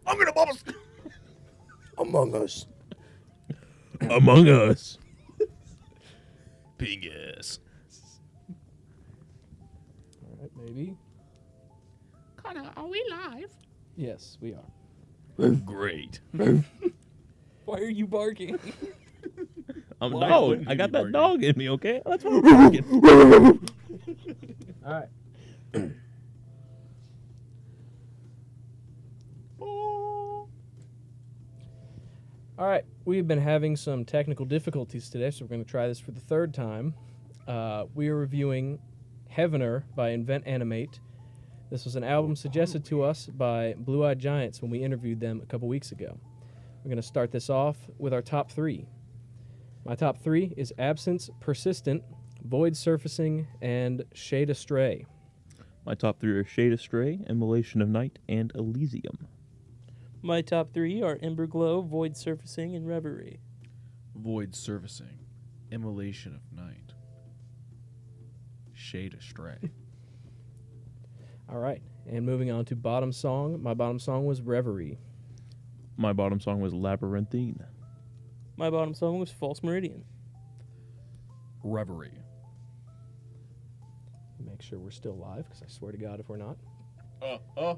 I'm gonna bubble. Among Us. Among Us. Pingus. All right, maybe. Connor, are we live? Yes, we are. Great. Why are you barking? I'm a Why dog. wouldn't I you got be that barking? dog in me, okay? That's what I'm barking. All right. All right, we've been having some technical difficulties today, so we're going to try this for the third time. We are reviewing Heavener by Animate. This was an album suggested to us by Blue Eyed Giants when we interviewed them a couple weeks ago. We're going to start this off with our top three. My top three is Absence, Persistent, Void Surfacing, and Shade Astray. My top three are Shade Astray, Immolation of Night, and Elysium. My top three are Ember Glow, Void Surfacing, and Reverie. Void surfacing. Immolation of night. Shade astray. All right, and moving on to bottom song. My bottom song was Reverie. My bottom song was Labyrinthine. My bottom song was False Meridian. Reverie. Make sure we're still live, because I swear to God if we're not.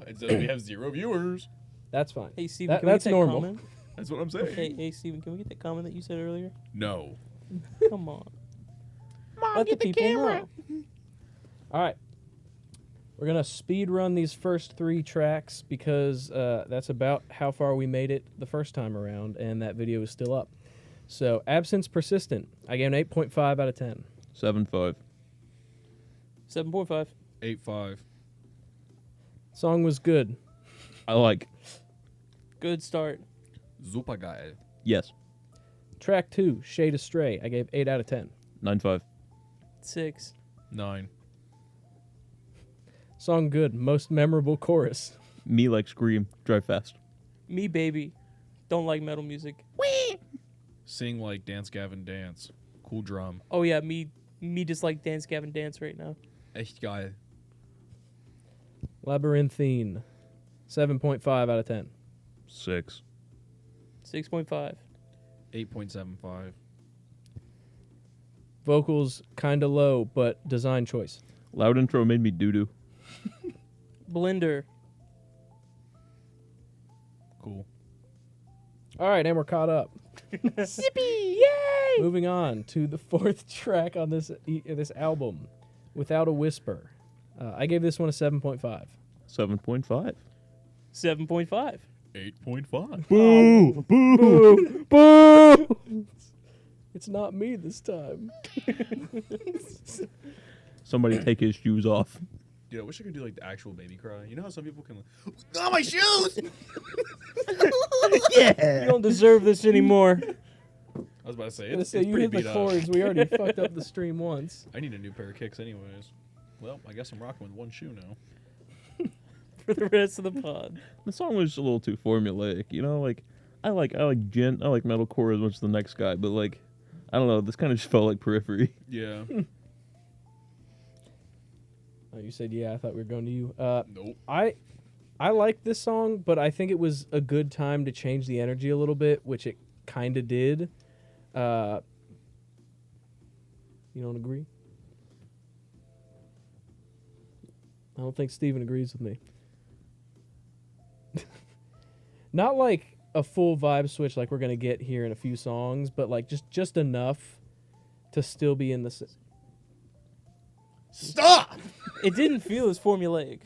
It says we have 0 viewers. That's fine. Hey, Steven, That- can we that's get that normal. comment? That's what I'm saying. Hey, Steven, can we get that comment that you said earlier? No. Come on. Mom, Let the people know. All right. We're going to speed run these first three tracks because that's about how far we made it the first time around, and that video is still up. So, Absence Persistent. I gave an 8.5 out of 10. 7.5. 7.5. 8-5. Song was good. I like. Good start. Super guy. Yes. Track 2, Shade Astray. I gave 8 out of 10. 9.5. 6. 9. Song good. Most memorable chorus. Me like Scream. Drive fast. Me, baby. Don't like metal music. Sing like Dance Gavin Dance. Cool drum. Oh, yeah, me just like Dance Gavin Dance right now. Echt guy. Labyrinthine. 7.5 out of 10. 6. 6.5. 8.75. Vocals kind of low, but design choice. Loud intro made me doo-doo. Blender. Cool. All right, and we're caught up. Yippee! Yay! Moving on to the fourth track on this album, Without a Whisper. I gave this one a 7.5. 7.5. 7.5. 8.5. Boo! Boo! Boo! It's not me this time. Somebody take his shoes off. Dude, I wish I could do like the actual baby cry. You know how some people can like, oh, my shoes! You don't deserve this anymore. I was about to say, I was it's, gonna say, it's you pretty hit the beat up. chords. We already fucked up the stream once. I need a new pair of kicks anyways. Well, I guess I'm rocking with one shoe now. For the rest of the pod. The song was a little too formulaic, you know. Like, I like metalcore as much as the next guy, but like, I don't know. This kind of just felt like Periphery. Yeah. Oh, you said, yeah, I thought we were going to you. Nope. I like this song, but I think it was a good time to change the energy a little bit, which it kind of did. You don't agree? I don't think Steven agrees with me. Not like a full vibe switch like we're going to get here in a few songs, but like just enough to still be in the... Stop! It didn't feel as formulaic.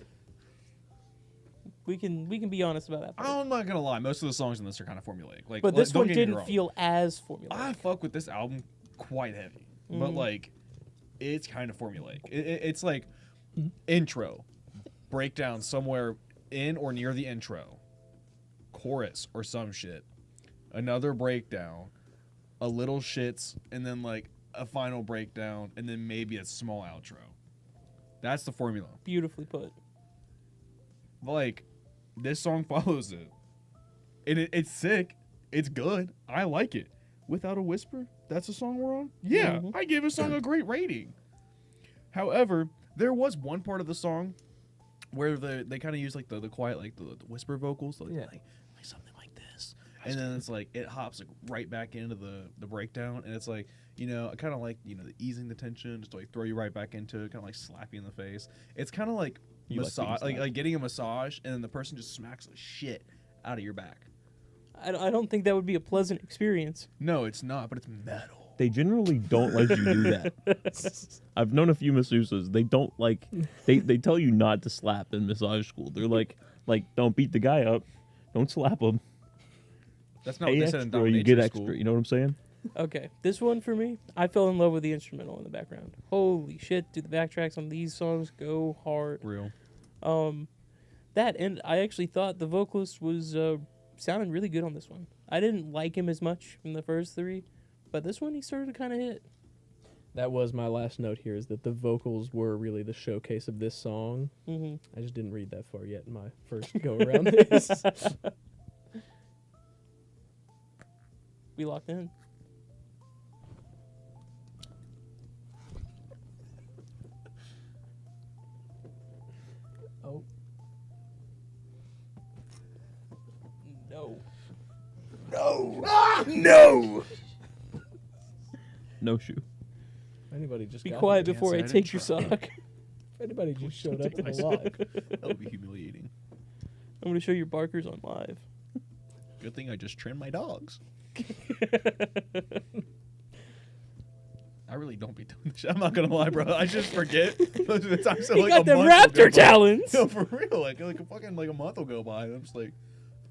We can be honest about that. I'm not gonna lie. Most of the songs in this are kind of formulaic. Like, But this don't one get me didn't wrong. feel as formulaic. I fuck with this album quite heavy, but like, it's kind of formulaic. It's like intro, breakdown somewhere in or near the intro, chorus or some shit, another breakdown, a little shits, and then like a final breakdown, and then maybe a small outro. That's the formula. Beautifully put. Like, this song follows it. And it's sick. It's good. I like it. Without a Whisper, that's a song we're on? Yeah, I gave a song a great rating. However, there was one part of the song where they kind of use like the quiet like the whisper vocals, like, Yeah. like something like this, and then it's like it hops like right back into the breakdown, and it's like I kind of like the easing the tension, just to, like throw you right back into it, kind of like slap you in the face. It's kind of like You like massage, being like getting a massage, and then the person just smacks the shit out of your back. I don't think that would be a pleasant experience. No, it's not, but it's metal. They generally don't let you do that. I've known a few masseuses. They don't like. They tell you not to slap in massage school. They're like don't beat the guy up, don't slap him. That's not what Pay they said in extra, you get dominatrix extra. school. You know what I'm saying? Okay, this one for me, I fell in love with the instrumental in the background. Holy shit, do the backtracks on these songs go hard. Real. That, and I actually thought the vocalist was sounding really good on this one. I didn't like him as much in the first three, but this one he started to kind of hit. That was my last note here, is that the vocals were really the showcase of this song. Mm-hmm. I just didn't read that far yet in my first go around this. We locked in. Oh. No. No. No shoe. Anybody just Be got quiet here. before I I didn't take your try. sock. If anybody just showed up Take in my a log. That would be humiliating. I'm going to show your barkers on live. Good thing I just trimmed my dogs. I really don't be doing this shit. I'm not gonna lie, bro. I just forget. Most of the time, so You like got a them month will raptor go by. talons. No, for real. Like a fucking like a month will go by, and I'm just like,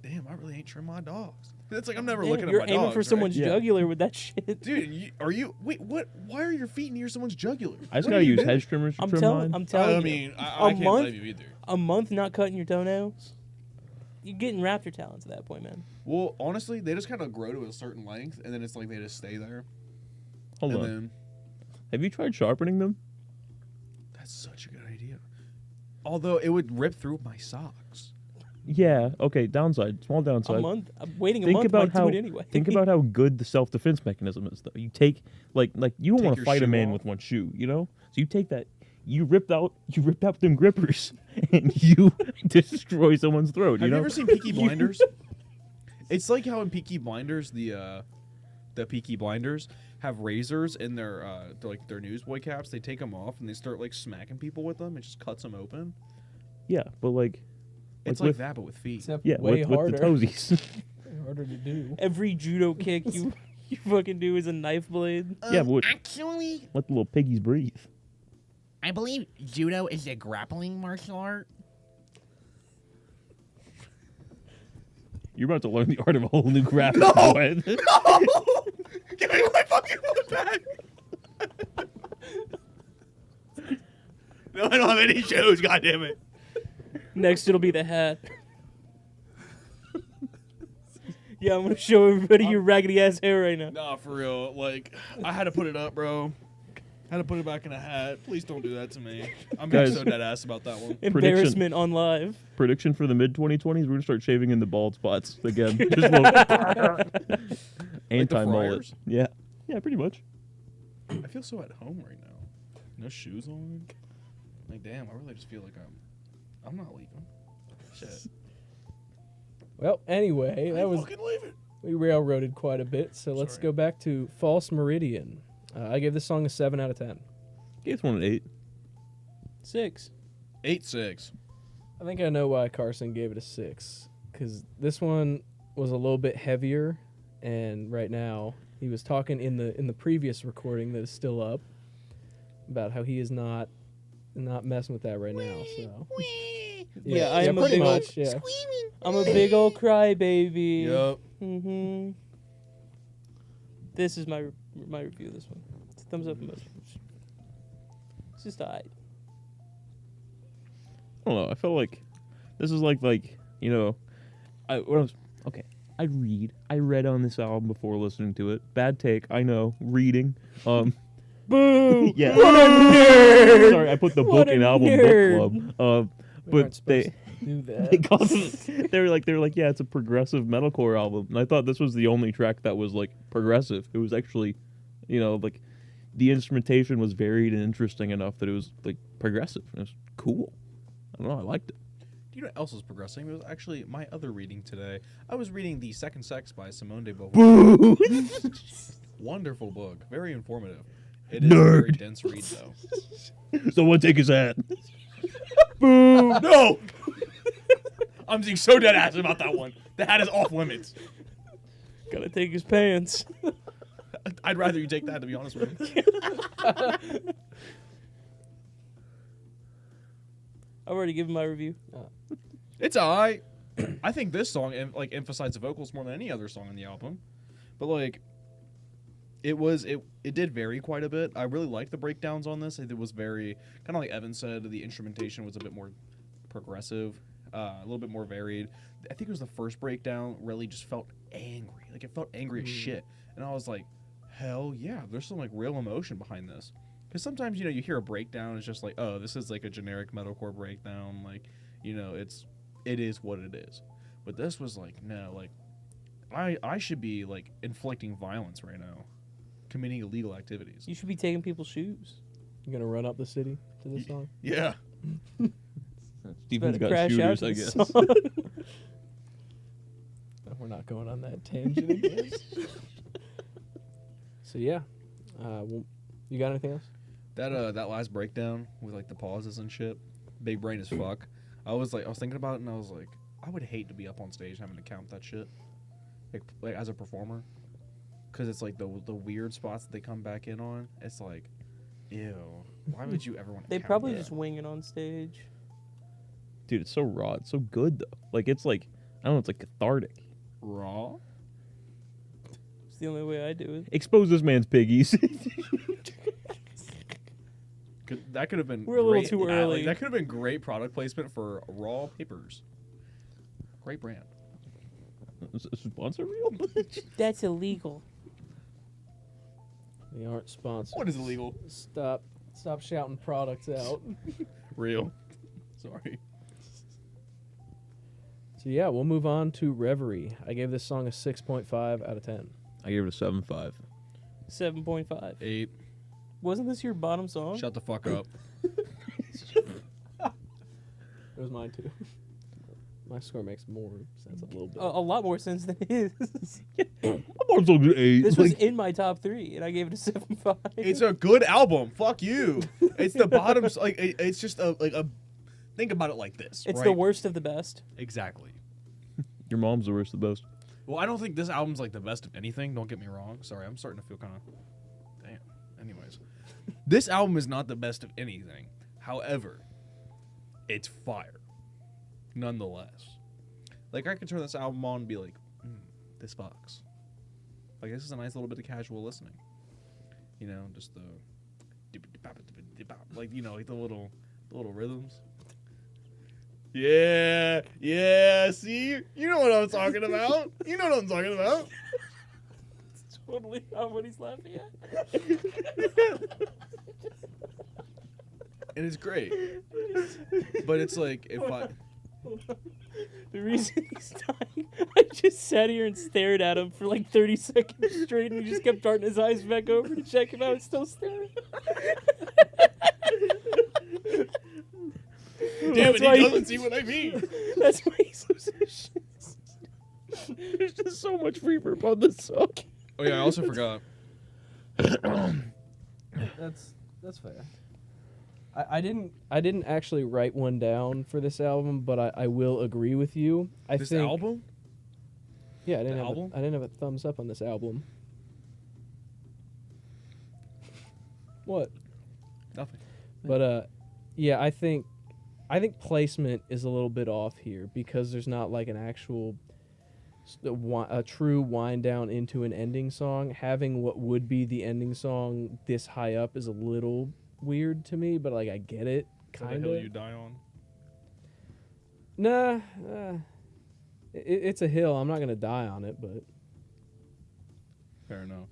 damn, I really ain't trimmed my dogs. It's like I'm never Damn, looking you're at my aiming dogs. for right? someone's Yeah. jugular with that shit. Dude, are you? Wait, what? Why are your feet near someone's jugular? I just What gotta are you use doing? hedge trimmers to I'm trim telling mine. you. I mean, I a can't month, blame you either. a month not cutting your toenails, you're getting raptor talons at that point, man. Well, honestly, they just kind of grow to a certain length, and then it's like they just stay there. Hold and on. then Have you tried sharpening them? that's such a good idea. Although it would rip through my socks. Yeah. Okay. Downside. Small downside. A month. I'm waiting a Think month about might how. do it anyway. Think about how good the self-defense mechanism is, though. You take like you don't Take want to your fight a shoe man off. with one shoe, you know. So you take that. You ripped out them grippers, and you destroy someone's throat. Have You you know. ever seen Peaky Blinders? It's like how in Peaky Blinders, the Peaky Blinders have razors in their their newsboy caps. They take them off and they start like smacking people with them. It just cuts them open. Yeah, but like. It's with- like that, but with feet. Except Yeah, way with harder. the toesies. Way harder to do. Every judo kick you fucking do is a knife blade. Yeah, but Actually, let the little piggies breathe. I believe judo is a grappling martial art. You're about to learn the art of a whole new craft. No! boy. Give me my fucking phone back. No, I don't have any shoes. God damn it. Next, it'll be the hat. Yeah, I'm gonna show everybody your raggedy ass hair right now. Nah, for real. Like, I had to put it up, bro. Had to put it back in a hat. Please don't do that to me. I'm being Guys. so dead ass about that one. Embarrassment on live. Prediction for the mid 2020s: we're gonna start shaving in the bald spots again. Just little anti-mullet. friars? Yeah, yeah, pretty much. I feel so at home right now. No shoes on. Like, damn, I really just feel like I'm not leaving. Shit. Well, anyway, I that was fucking leaving. we railroaded quite a bit. So let's Sorry. go back to False Meridian. I gave this song a 7 out of 10. Gave this one an 8. 6. 8-6. I think I know why Carson gave it a 6, because this one was a little bit heavier, and right now he was talking in the previous recording that is still up about how he is not messing with that right now. So Yeah, I am a pretty big old- much. Yeah, I'm a big old crybaby. Yup. Mm-hmm. This is my review of this one. It's a thumbs up emoji. It's just alright. I don't know. I felt like this is like you know, I read on this album before listening to it. Bad take, I know. Reading, Boo! yeah. What a nerd! Sorry, I put the What book a in album nerd! book club. we But aren't supposed to do that. they called it, they were like, yeah, it's a progressive metalcore album, and I thought this was the only track that was like progressive. It was actually, you know, like the instrumentation was varied and interesting enough that it was like progressive. It was cool. I don't know. I liked it. Do you know what else was progressing? It was actually my other reading today. I was reading The Second Sex by Simone de Beauvoir. Wonderful book. Very informative. It is a very dense read, though. Someone take his hat. Boo! No! I'm being so dead ass about that one. The hat is off limits. Gotta take his pants. I'd rather you take that, to be honest with you. I've already given my review. It's alright. I think this song emphasized the vocals more than any other song on the album. But it did vary quite a bit. I really liked the breakdowns on this. It was very kind of like Evan said, the instrumentation was a bit more progressive, a little bit more varied. I think it was the first breakdown really just felt angry. Like it felt angry as shit. And I was like, hell yeah, there's some real emotion behind this. Because sometimes, you hear a breakdown, it's just like, oh, this is a generic metalcore breakdown. It is what it is. But this was no, I should be inflicting violence right now, committing illegal activities. You should be taking people's shoes. You gonna run up the city to this song? Yeah. Steven's Better got crash out shooters, to I this guess. song. We're not going on that tangent again. So yeah, you got anything else? That last breakdown with the pauses and shit, big brain as fuck. I was thinking about it and I was like, I would hate to be up on stage having to count that shit, like as a performer, because it's the weird spots that they come back in on. It's like, ew. Why would you ever want to? They count probably that? just wing it on stage. Dude, it's so raw. It's so good though. It's I don't know. It's cathartic. Raw. It's the only way I do it. Expose this man's piggies. That could have been. We're a little great, too early. That could have been great product placement for Raw Papers. Great brand. Is this sponsor real? That's illegal. We aren't sponsored. What is illegal? Stop shouting products out. Real. Sorry. So yeah, we'll move on to Reverie. I gave this song a 6.5 out of 10. I gave it a 7.5. 7.5. 8. Wasn't this your bottom song? Shut the fuck up. It was mine too. My score makes more sense a little bit. A lot more sense than his. I'm also good 8. This was in my top 3, and I gave it a 7.5. It's a good album. Fuck you. It's the bottom. It's just a. Think about it like this. It's right? the worst of the best. Exactly. Your mom's the worst, the best. Well, I don't think this album's the best of anything. Don't get me wrong. Sorry, I'm starting to feel kind of. Damn. Anyways, this album is not the best of anything. However, it's fire. Nonetheless, I could turn this album on and be like, this fucks. This is a nice little bit of casual listening. Just the the little rhythms. Yeah, see? You know what I'm talking about. You know what I'm talking about. It's totally not what he's laughing at. And it's great. But it's if I... The reason he's dying, I just sat here and stared at him for 30 seconds straight, and he just kept darting his eyes back over to check if I was still staring. Damn it, why he doesn't see what I mean. That's why he's losing his shit. There's just so much reverb on this song. Oh yeah, I also forgot. That's fair. I didn't actually write one down for this album, but I will agree with you. I This think album? Yeah, I The album? I didn't have a thumbs up on this album. What? Nothing. But yeah, I think placement is a little bit off here because there's not an actual a true wind down into an ending song. Having what would be the ending song this high up is a little weird to me, but I get it. Is that the Kind hill of. you die on? Nah, it's a hill. I'm not gonna die on it, but Fair enough.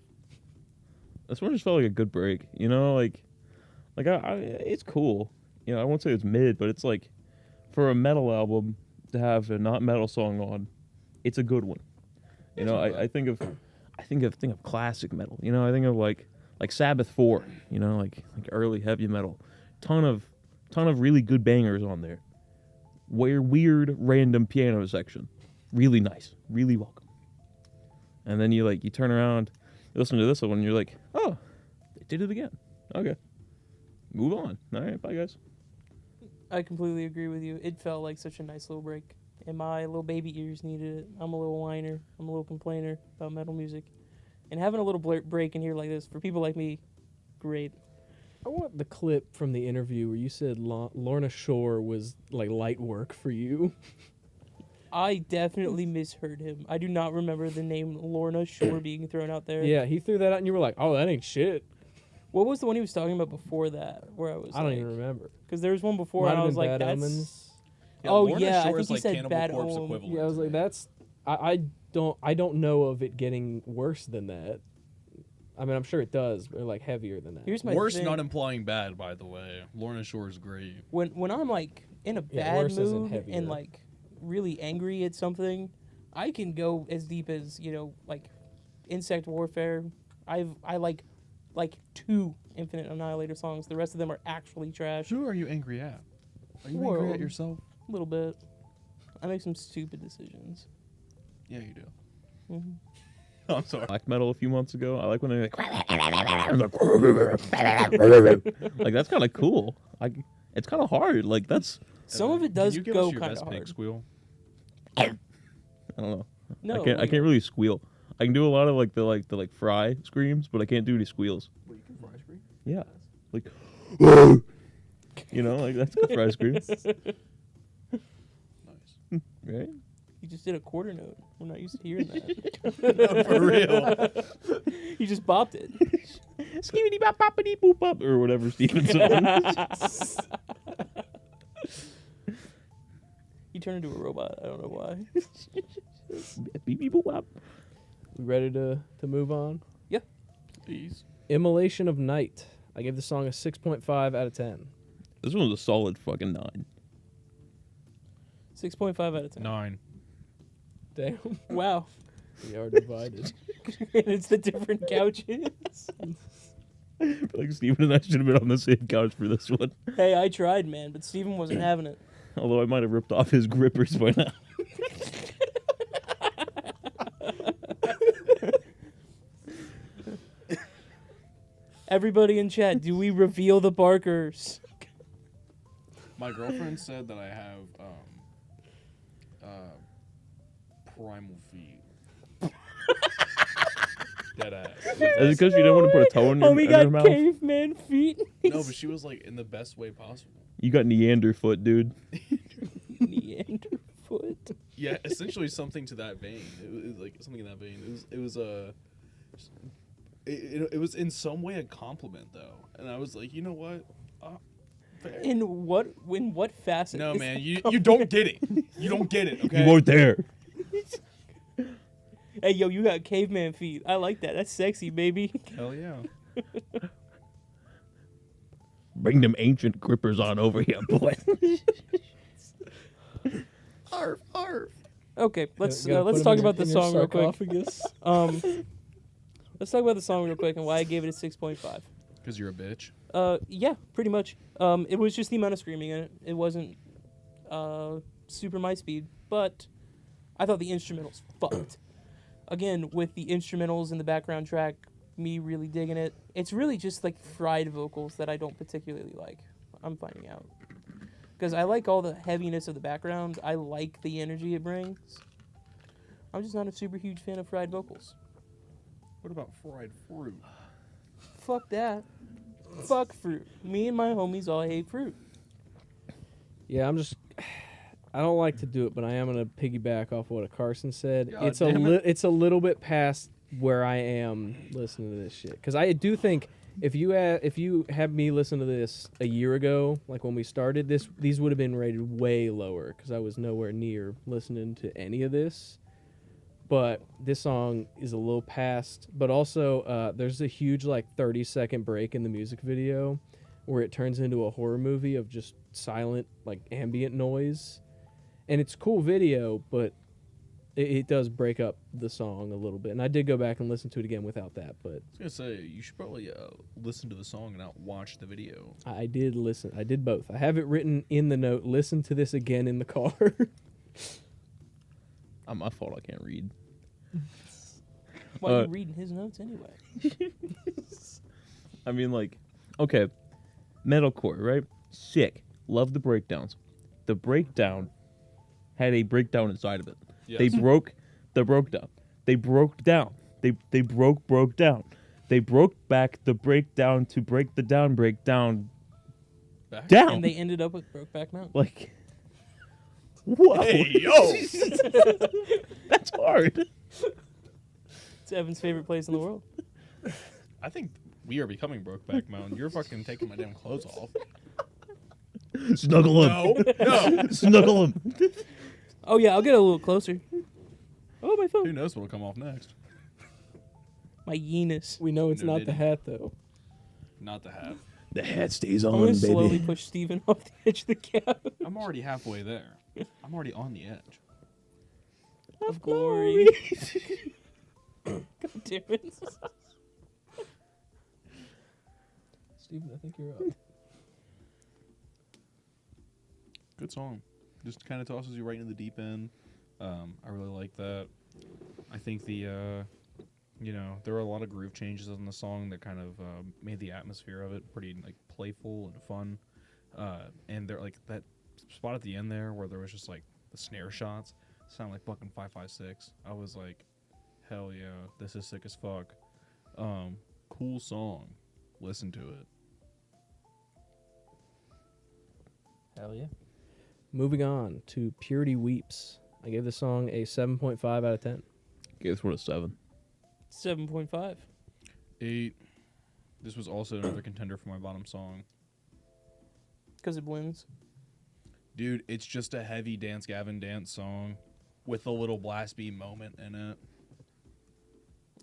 This one just felt like a good break. It's cool. I won't say it's mid, but it's for a metal album to have a not metal song on, it's a good one. I think of classic metal. I think of like Sabbath 4. Like early heavy metal. Ton of really good bangers on there. weird random piano section. Really nice. Really welcome. And then you turn around, you listen to this one, and you're like, oh, they did it again. Okay. Move on. All right, bye, guys. I completely agree with you. It felt like such a nice little break. And my little baby ears needed it. I'm a little whiner. I'm a little complainer about metal music. And having a little break in here like this, for people like me, great. I want the clip from the interview where you said Lorna Shore was like light work for you. I definitely misheard him. I do not remember the name Lorna Shore being thrown out there. Yeah, he threw that out and you were like, oh, that ain't shit. What was the one he was talking about before that? Where I don't even remember. Because there was one before Might and I have was been like, Bad that's... Omens. Oh, Lorna yeah, I Shore think is he like said Cannibal Bad Corpse Omen. equivalent. Yeah, I was like, that's... I don't know of it getting worse than that. I mean, I'm sure it does, but like heavier than that. Here's my Worse, thing. not implying bad, by the way. Lorna Shore is great. When I'm like in a Yeah, bad worse isn't mood heavier. and like really angry at something, I can go as deep as, you know, like Insect Warfare. I like 2 Infinite Annihilator songs. The rest of them are actually trash. Who are you angry at? Are you angry World. at yourself? A little bit. I make some stupid decisions. Yeah, you do. hmm I'm sorry. Black metal a few months ago. I like when they like that's kind of cool. It's kind of hard. Like that's Some of it does Can you give go us your kind best of pig hard. squeal? I don't know. No, I can't really squeal. I can do a lot of the fry screams, but I can't do any squeals. Well, you can fry scream. Yeah, like you know, like that's a fry scream, Nice. right? You just did a quarter note. We're not used to hearing that. No, for real. You just bopped it. Skibidi bop boppity boop bop or whatever Steven's song. You turned into a robot. I don't know why. Beep beep boop bop. We ready to move on? Please. Immolation of Night. I gave the song a 6.5 out of 10. This one was a solid fucking 9. 6.5 out of 10. 9. Damn. Wow. We are divided. And it's the different couches. Like Steven and I should have been on the same couch for this one. Hey, I tried, man, but Steven wasn't having it. Although I might have ripped off his grippers by now. Everybody in chat, do we reveal the Barkers? My girlfriend said that I have primal feet. Dead ass. Is it because you didn't want to put a toe in your, Homie in your got mouth? caveman feet. No, but she was like in the best way possible. You got Neander foot, dude. Neanderfoot. Yeah, essentially something to that vein. It was like something in that vein. It was in some way a compliment though, and I was like, you know what? Fair. In what facet? No, is man, that you don't get it. You don't get it. Okay. You weren't there. Hey, yo, you got caveman feet. I like that. That's sexy, baby. Hell yeah. Bring them ancient grippers on over here, boy. Arf, arf. Okay, let's Gotta put 'em talk in about the your song real quick. sarcophagus. Let's talk about the song real quick and why I gave it a 6.5. Because you're a bitch. Yeah, pretty much. It was just the amount of screaming in it. It wasn't super my speed, but I thought the instrumentals fucked. Again, with the instrumentals in the background track, me really digging it. It's really just like fried vocals that I don't particularly like. I'm finding out. Because I like all the heaviness of the background. I like the energy it brings. I'm just not a super huge fan of fried vocals. What about fried fruit? Fuck that. Fuck fruit. Me and my homies all hate fruit. Yeah, I don't like to do it, but I am going to piggyback off what Carson said. God It's damn it. it's a little bit past where I am listening to this shit. Because I do think if you had me listen to this a year ago, like when we started this, these would have been rated way lower because I was nowhere near listening to any of this. But this song is a little past. But also, there's a huge 30-second break in the music video where it turns into a horror movie of just silent ambient noise. And it's a cool video, but it does break up the song a little bit. And I did go back and listen to it again without that, but I was gonna say you should probably listen to the song and not watch the video. I did listen. I did both. I have it written in the note. Listen to this again in the car. My fault. I can't read. Why are you reading his notes anyway? I mean, like, okay, metalcore, right? Sick. Love the breakdowns. The breakdown had a breakdown inside of it. Yes. They broke the breakdown. They broke down. They broke down. They broke back the breakdown to break the down breakdown Back? down. And they ended up with Brokeback Mountain. Like, whoa. Hey, yo! That's hard. It's Evan's favorite place in the world. I think we are becoming Brokeback Mountain. You're fucking taking my damn clothes off. Snuggle him. No. Snuggle him. Oh yeah, I'll get a little closer. Oh, my Who phone. knows what'll come off next? My yenis. We know it's No, not they the didn't. hat, though. Not the hat. The hat stays I'm on, gonna slowly baby. push Steven off the edge of the cab. I'm already halfway there. I'm already on the edge. Of glory. God damn it. Steven, I think you're up. Good song. Just kind of tosses you right into the deep end. I really like that. I think there were a lot of groove changes in the song that kind of made the atmosphere of it pretty like playful and fun. And there like that spot at the end there where there was just like the snare shots sound like fucking 556. I was like, hell yeah, this is sick as fuck. Cool song. Listen to it. Hell yeah. Moving on to Purity Weeps. I gave the song a 7.5 out of 10. Gave this one a 7. 7.5. 8. This was also another contender for my bottom song. Because it wins. Dude, it's just a heavy Dance Gavin Dance song with a little blast beat moment in it.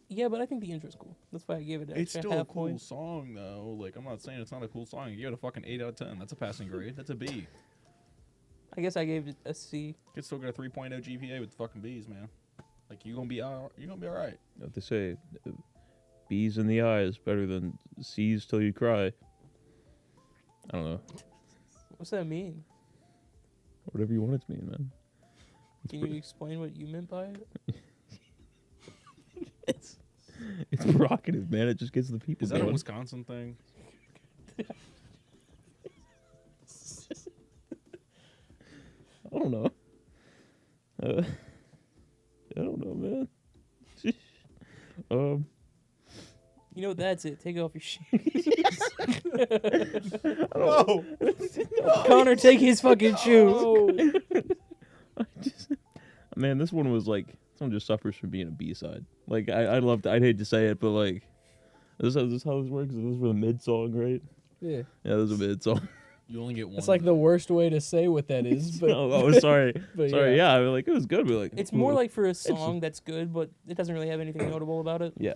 Yeah, but I think the intro's cool. That's why I gave it an It's extra still a half cool point. song, though. Like, I'm not saying it's not a cool song. You give it a fucking 8 out of 10. That's a passing grade. That's a B. I guess I gave it a C. You can still get a 3.0 GPA with fucking B's, man. Like, you're gonna be all right. What they say, B's in the eye is better than C's till you cry. I don't know. What's that mean? Whatever you want it to mean, man. Can you explain what you meant by it? It's provocative, man. It just gets the people Is that a going. Wisconsin thing? I don't know. I don't know, man. You know, that's it. Take off your shoes. No! Connor, take his fucking shoes. Man, this one was like, this one just suffers from being a B-side. Like, I'd hate to say it, but like, this is how this works. This was a mid song, right? Yeah. Yeah, this was a mid song. You only get one. It's like the worst way to say what that is, but oh, sorry. But sorry, yeah. yeah. I mean, like, it was good, but like, It's more like for a song that's good, but it doesn't really have anything notable about it. yeah.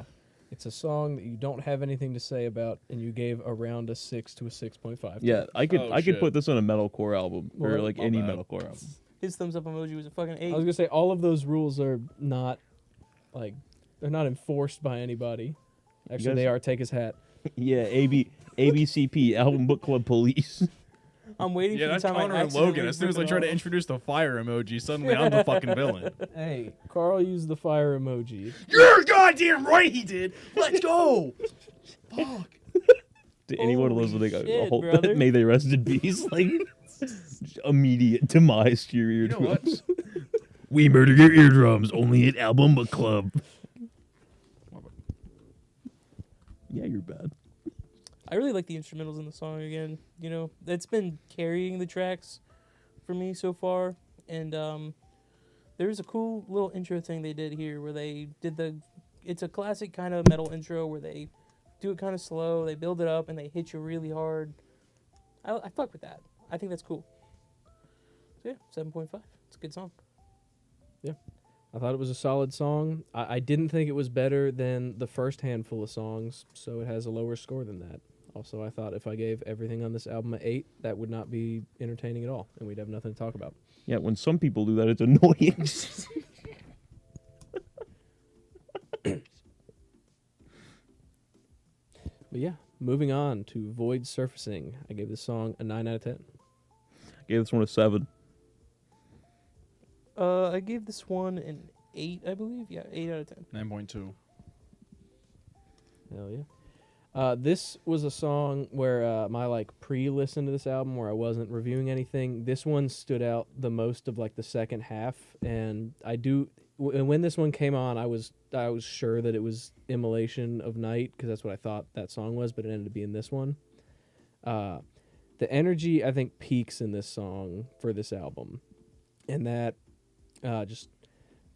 it's a song that you don't have anything to say about, and you gave around a 6 to a 6.5. Yeah, I could Oh, I could shit. put this on a metalcore album or Well, like my any bad. metalcore album. His thumbs up emoji was a fucking 8. I was gonna say all of those rules are not, like, they're not enforced by anybody. Actually, guys- they are. Take his hat. Yeah, ABCP Album Book Club Police. I'm waiting Yeah, for that's the time Connor I and Logan. accidentally As soon as I rip it try to off. introduce the fire emoji, suddenly I'm the fucking villain. Hey, Carl used the fire emoji. You're goddamn right he did! Let's go! Fuck. To anyone Holy listening, shit, brother. may they rest in peace. Like immediate demise to your You know eardrums. what? We murder your eardrums only at Album Book Club. Yeah, you're bad. I really like the instrumentals in the song again. You know, it's been carrying the tracks for me so far. And there's a cool little intro thing they did here where they did it's a classic kind of metal intro where they do it kind of slow, they build it up, and they hit you really hard. I fuck with that. I think that's cool. So yeah, 7.5. It's a good song. I thought it was a solid song. I didn't think it was better than the first handful of songs, so it has a lower score than that. Also, I thought if I gave everything on this album an 8, that would not be entertaining at all, and we'd have nothing to talk about. Yeah, when some people do that, it's annoying. But yeah, moving on to Void Surfacing. I gave this song a 9 out of 10. Gave this one a 7. I gave this one an 8, I believe. Yeah, 8 out of 10. 9.2. Hell yeah. This was a song where my like pre-listen to this album where I wasn't reviewing anything. This one stood out the most of like the second half, and when this one came on, I was sure that it was Immolation of Night because that's what I thought that song was, but it ended up being this one. The energy I think peaks in this song for this album, and that just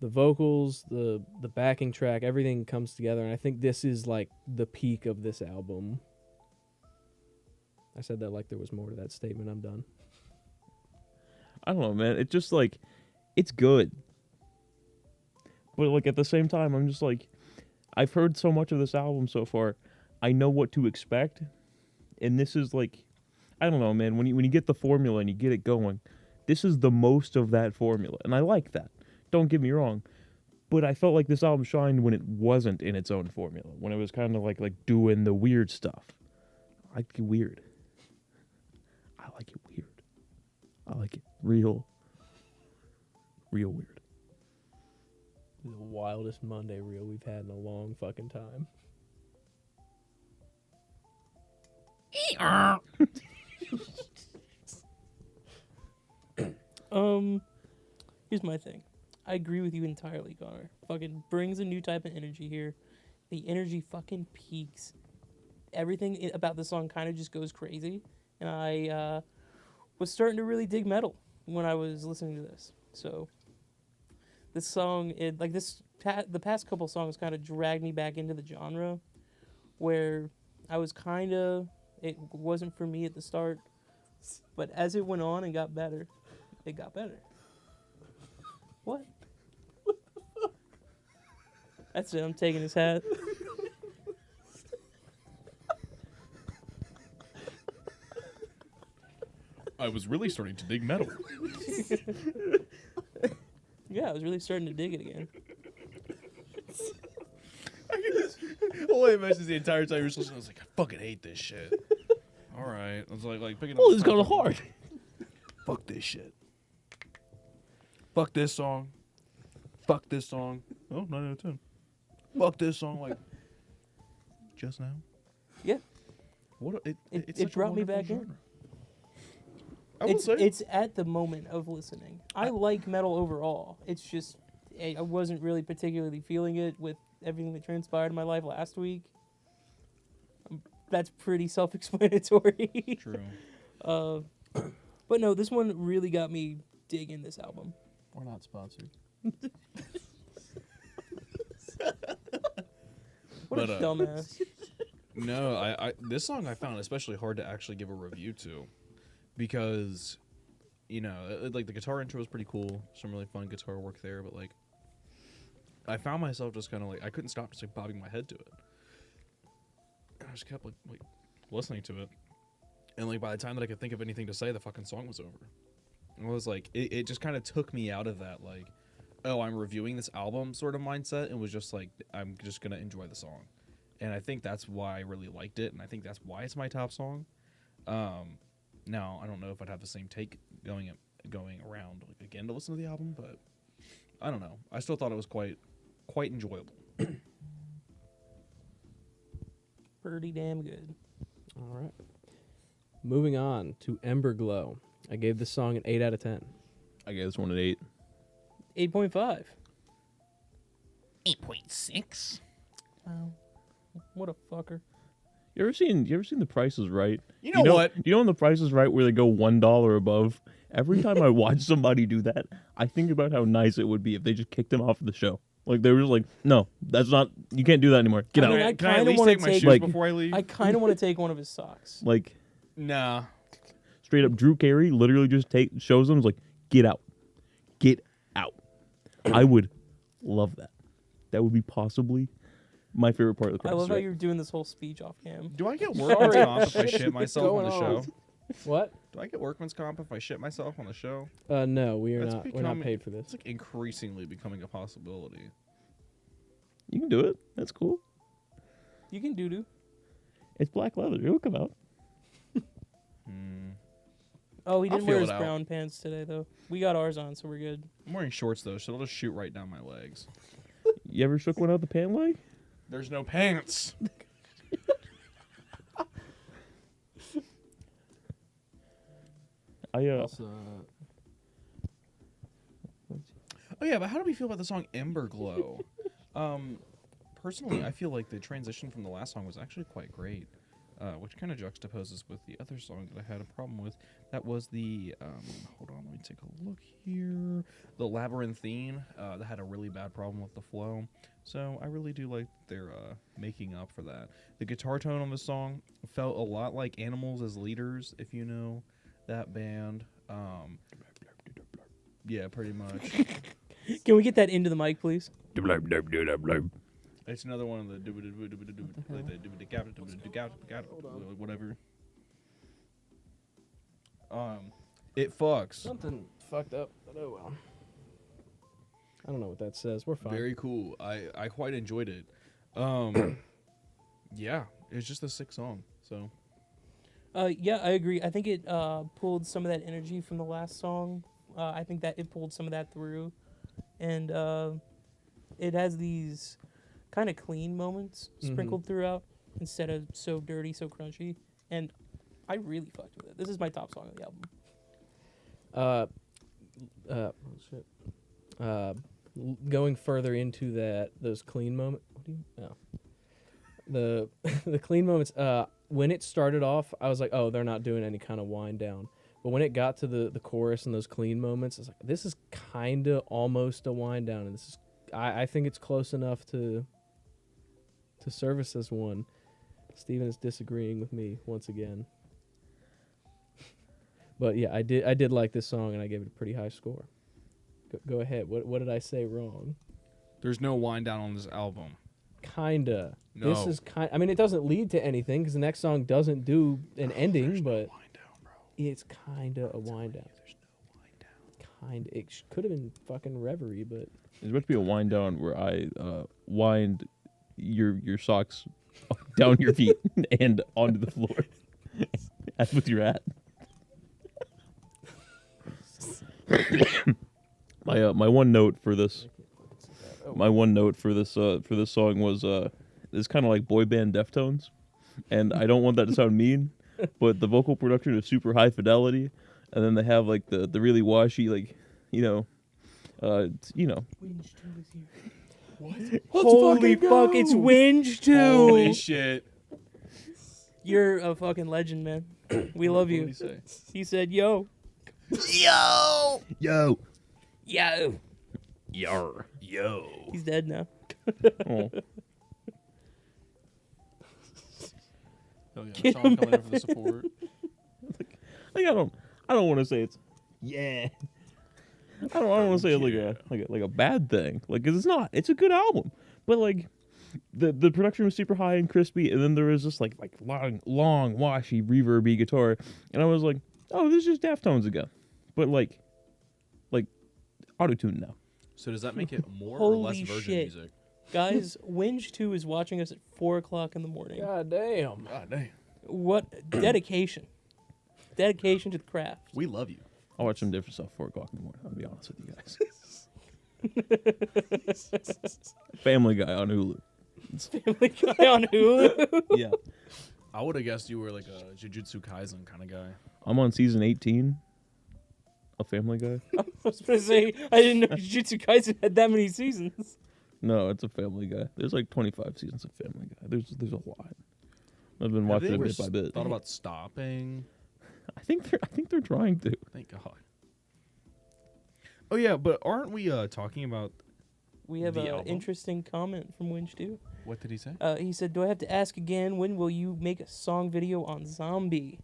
the vocals, the backing track, everything comes together, and I think this is like the peak of this album. I said that like there was more to that statement. I'm done. I don't know, man. It's just like, it's good. But like at the same time, I'm just like, I've heard so much of this album so far. I know what to expect. And this is like, I don't know, man. When you get the formula and you get it going, this is the most of that formula. And I like that. Don't get me wrong. But I felt like this album shined when it wasn't in its own formula. When it was kind of like doing the weird stuff. I like it weird. I like it weird. I like it real weird. The wildest Monday reel we've had in a long fucking time. Here's my thing. I agree with you entirely, Connor. Fucking brings a new type of energy here. The energy fucking peaks. Everything about the song kind of just goes crazy. And I was starting to really dig metal when I was listening to this. So this song, the past couple songs kind of dragged me back into the genre where I was it wasn't for me at the start. But as it went on and got better, it got better. What? What the fuck? That's it. I'm taking his hat. I was really starting to dig metal. Yeah, I was really starting to dig it again. All I imagined the entire time you were listening, I was like, I fucking hate this shit. All right. I was like picking up. Oh, this is kind of hard. Fuck this shit. Fuck this song. Fuck this song. Oh, 9 out of 10. Fuck this song. Like, just now? Yeah. What? It's It such a brought me wonderful back in. genre. I will say. It's at the moment of listening. I like metal overall. It's just I wasn't really particularly feeling it with everything that transpired in my life last week. That's pretty self-explanatory. True. But no, this one really got me digging this album. We're not sponsored. What a But, dumbass. No, I this song I found especially hard to actually give a review to, because, like the guitar intro was pretty cool, some really fun guitar work there, but like, I found myself just kind of like I couldn't stop just like bobbing my head to it. And I just kept like listening to it, and like by the time that I could think of anything to say, the fucking song was over. And I was like, it just kind of took me out of that like, oh, I'm reviewing this album sort of mindset, and was just like, I'm just gonna enjoy the song. And I think that's why I really liked it, and I think that's why it's my top song. Now I don't know if I'd have the same take going around like, again to listen to the album, but I don't know. I still thought it was quite enjoyable. Pretty damn good. All right. Moving on to Ember Glow. I gave this song an 8 out of 10. I gave this one an 8. 8.5. 8.6. Wow. What a fucker. You ever seen The Price is Right? You know what? You know in The Price is Right where they go $1 above? Every time I watch somebody do that, I think about how nice it would be if they just kicked him off of the show. Like they were just like, no, that's not. You can't do that anymore. Get I out. mean, I Can I at kinda least wanna take my take- shoes Like- before I leave? I kind of want to take one of his socks. Like Nah. straight up, Drew Carey literally just shows them like, get out, get out. I would love that. That would be possibly my favorite part of the Price I is love how Right. you're doing this whole speech off cam. Do I get workman's Sorry. comp if I shit myself on the Going show? on? What? Do I get workman's comp if I shit myself on the show? No, we are That's not. We're not becoming- paid for It's this. like increasingly becoming a possibility. You can do it. That's cool. You can doo-doo. It's black leather. It'll come out. Oh, he I'll didn't wear feel his it out. brown pants today, though. We got ours on, so we're good. I'm wearing shorts though, so it'll just shoot right down my legs. You ever shook one out the pant leg? There's no pants. Oh yeah, but how do we feel about the song Ember Glow? Personally, I feel like the transition from the last song was actually quite great, which kind of juxtaposes with the other song that I had a problem with. That was the hold on, let me take a look here. The Labyrinthine that had a really bad problem with the flow. So I really do like their making up for that. The guitar tone on the song felt a lot like Animals as Leaders, if you know that band. Yeah, pretty much. Can we get that into the mic, please? It's another one of the whatever. It fucks. Something fucked up, but oh well. I don't know what that says. We're fine. Very cool. I quite enjoyed it. Yeah, it's just a sick song. So Yeah, I agree. I think it pulled some of that energy from the last song. I think that it pulled some of that through. And it has these kind of clean moments sprinkled throughout instead of so dirty, so crunchy. And I really fucked with it. This is my top song of the album. Going further into those clean moments. What do you? No. The clean moments. When it started off, I was like, oh, they're not doing any kind of wind down. But when it got to the chorus and those clean moments, I was like, this is kind of almost a wind down, and this is, I think it's close enough to service as one. Steven is disagreeing with me once again. But yeah, I did like this song, and I gave it a pretty high score. Go ahead. What did I say wrong? there's no wind down on this album. Kinda. No. This is kind. I mean, it doesn't lead to anything because the next song doesn't do an ending, There's but no wind down, bro. it's kinda a wind down. There's no wind down. Kinda. It could have been fucking Reverie, but There's about to be a wind down where I wind your socks down your feet and onto the floor. That's with your hat. My one note for this. My one note for this song was it's kind of like boy band Deftones, and I don't want that to sound mean, but the vocal production is super high fidelity, and then they have like the really washy like Winge 2 is here. What? Holy fuck, it's Winge 2! Holy shit. You're a fucking legend, man. We love What you. did he say? He said, yo. Yo! yo Yo. yar. Yo. He's dead now. Oh. Hell yeah, Get Sean him coming in for the support. Like I don't want to say it's yeah. I don't want to say it's like a bad thing. Like 'cause it's not. It's a good album. But like the production was super high and crispy, and then there was this like long washy reverby guitar, and I was like, oh, this is just Deftones again, but like auto-tune now. So does that make it more or Holy less virgin shit. music? Guys, Winge 2 is watching us at 4 o'clock in the morning. god damn. God damn. What dedication. Dedication to the craft. We love you. I'll watch some different stuff 4 o'clock in the morning. I'll be honest with you guys. Family Guy on Hulu. Family Guy on Hulu. Yeah, I would have guessed you were like a Jujutsu Kaisen kind of guy. I'm on season 18 of Family Guy. I was going to say, I didn't know Jujutsu Kaisen had that many seasons. No, it's a Family Guy. There's like 25 seasons of Family Guy. There's a lot. I've been watching it bit by bit. Thought about stopping. I think they're trying to. Thank God. Oh yeah, but aren't we talking about We have The an album? interesting comment from Winge 2. what did he say? He said, do I have to ask again, when will you make a song video on Zombie?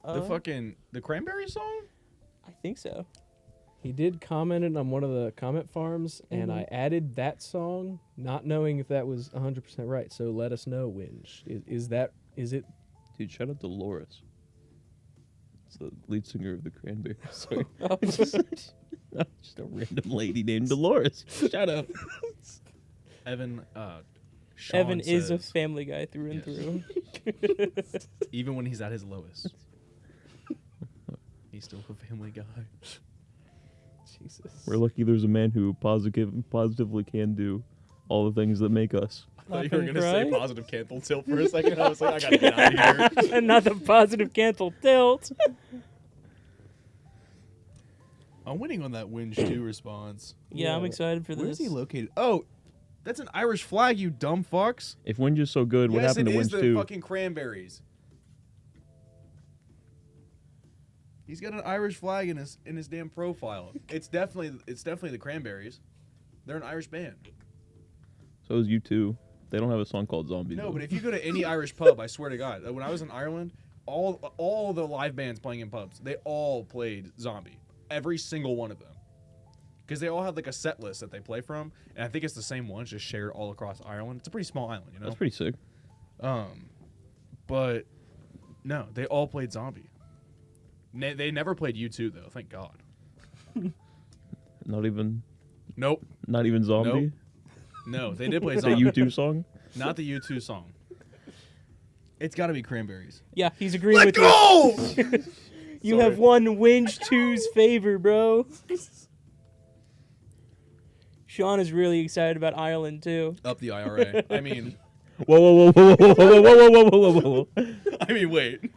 The Cranberry song? I think so. He did comment it on one of the comment farms, and I added that song, not knowing if that was 100% right. So let us know, Winge. Is it? Dude, shout out to Loris. It's the lead singer of the Cranberries. Sorry. Just a random lady named Dolores. Shout out. Evan. Sean Evan is a says- Family Guy through and Yes. through. Even when he's at his lowest. He's still a family guy. Jesus. We're lucky there's a man who positively can do all the things that make us. I thought you Laugh were and going to say cry. positive cantle tilt for a second. I was like, I got to get out of here. And not the positive cancel tilt. I'm winning on that Winch 2 response. Yeah, I'm Yeah. excited for Where this. is he located? Oh, that's an Irish flag, you dumb fucks. If Winge is so good, what Yes, happened it to is Winge the 2? fucking cranberries. He's got an Irish flag in his damn profile. It's definitely the cranberries. They're an Irish band. So is U2. They don't have a song called Zombie. No, though. but if you go to any Irish pub, I swear to God, when I was in Ireland, all the live bands playing in pubs, they all played Zombie. Every single one of them. Because they all have like a set list that they play from, and I think it's the same ones just shared all across Ireland. It's a pretty small island, you know. That's pretty sick. But no, they all played Zombie. They never played U2 though, thank God. Not even Nope. Zombie. No, they did play The Zombie. U2 song. Not the U2 song. It's got to be Cranberries. Yeah, he's agreeing Let with go! you. You Sorry. have won Winch 2's favor, bro. Sean is really excited about Ireland too. Up the IRA. I mean, Whoa, whoa, whoa, whoa, whoa, whoa, whoa, whoa, whoa, whoa, whoa. wait.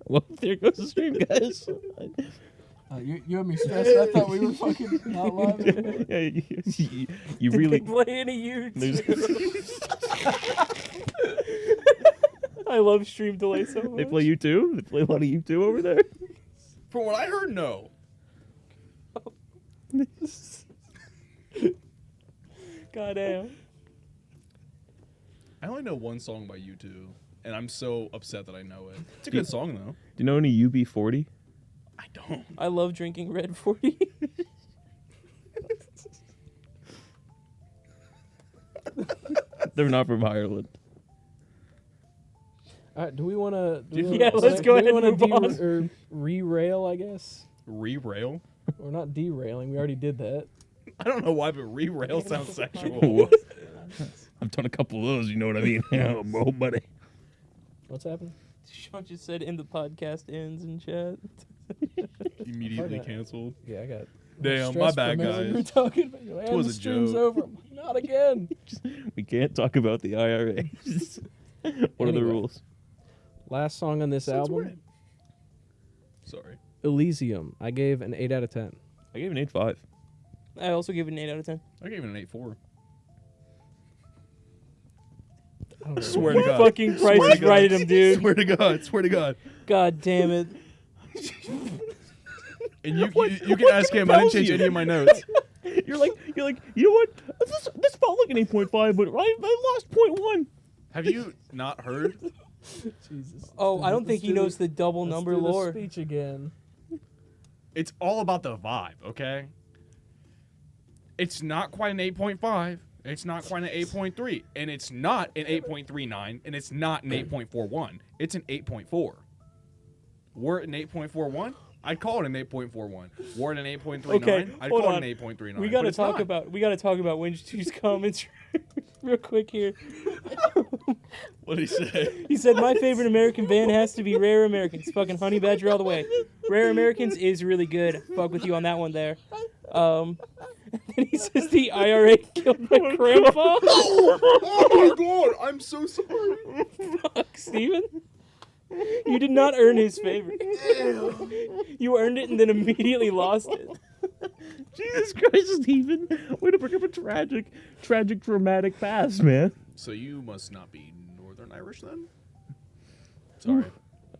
Well, there goes the stream, guys. You had me stressed. I thought we were fucking not live. Yeah, you really. They play any There's- I love stream delay so much. They play U2. They play a lot of U2 over there. From what I heard, no. Goddamn. I only know one song by U2, and I'm so upset that I know it. It's a good song though. Do you know any UB40? I don't. I love drinking Red 40. They're not from Ireland. All right, do we want to? Yeah, let's go ahead and move on. Or re-rail, I guess. Re-rail? Or not derailing. We already did that. I don't know why, but re-rail sounds sexual. What? I've done a couple of those. You know what I mean? Oh, buddy. What's happening? Sean just said, "In the podcast ends in chat." Immediately Okay. canceled. Yeah, I got. Damn, stressed my for a bad, minute when you were guys. talking about, you're like, It was the a stream's joke. over. I'm like, not again. We can't talk about the IRA. What are the Anyway. rules? Last song on this album, Sorry. Elysium. I gave an 8 out of 10. I gave an 8.5. I also give it an 8 out of 10. I gave it an 8.4. I don't know. Swear to God. Fucking Price Swear to is God. right at him, dude. Swear to God. Swear to God. God damn it. And you can ask him. I didn't change any of my notes. You're like, you know what? This felt like an 8.5, but I lost 0.1. Have you not heard? Jesus. Oh, I don't think he Let's do knows the double let's number do the lore. speech again. It's all about the vibe, okay? It's not quite an 8.5. It's not quite an 8.3. And it's not an 8.39. And it's not an 8.41. It's an 8.4. We're at an 8.41. I'd call it an 8.41. We're at an 8.39. Okay, I'd hold call on. it an 8.39. We gotta but it's talk not. about Winch 2's comments real quick here. What did he say? He said, "My favorite American band has to be Rare Americans. Fucking Honey Badger all the way. Rare Americans is really good. Fuck with you on that one there." And then he says the IRA killed my grandpa. Oh my God! I'm so sorry. Fuck, Steven. You did not earn his favor. You earned it and then immediately lost it. Jesus Christ, Steven. Way to bring up a tragic, dramatic past, man. So you must not be Northern Irish then? Sorry.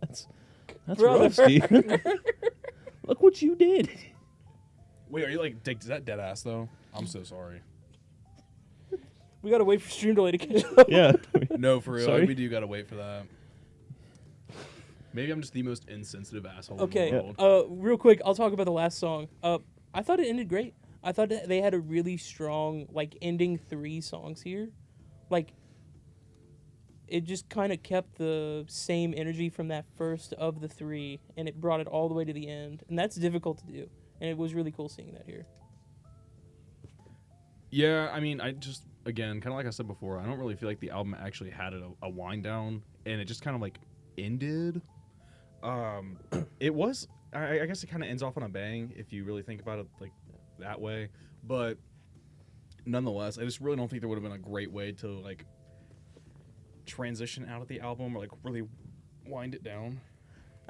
That's Brother. rough, Steven. Look what you did. Wait, are you like, is that dead ass though? I'm so sorry. We gotta wait for stream delay to catch up. Yeah. No, for real. Sorry? We do gotta wait for that. Maybe I'm just the most insensitive asshole Okay, in the world. real quick, I'll talk about the last song. I thought it ended great. I thought that they had a really strong, like, ending 3 songs here. Like, it just kind of kept the same energy from that first of the 3, and it brought it all the way to the end. And that's difficult to do. And it was really cool seeing that here. Yeah, I mean, I just again, kind of like I said before, I don't really feel like the album actually had a wind down, and it just kind of like ended. It was, I guess it kind of ends off on a bang if you really think about it like that way, but nonetheless, I just really don't think there would have been a great way to like transition out of the album or like really wind it down.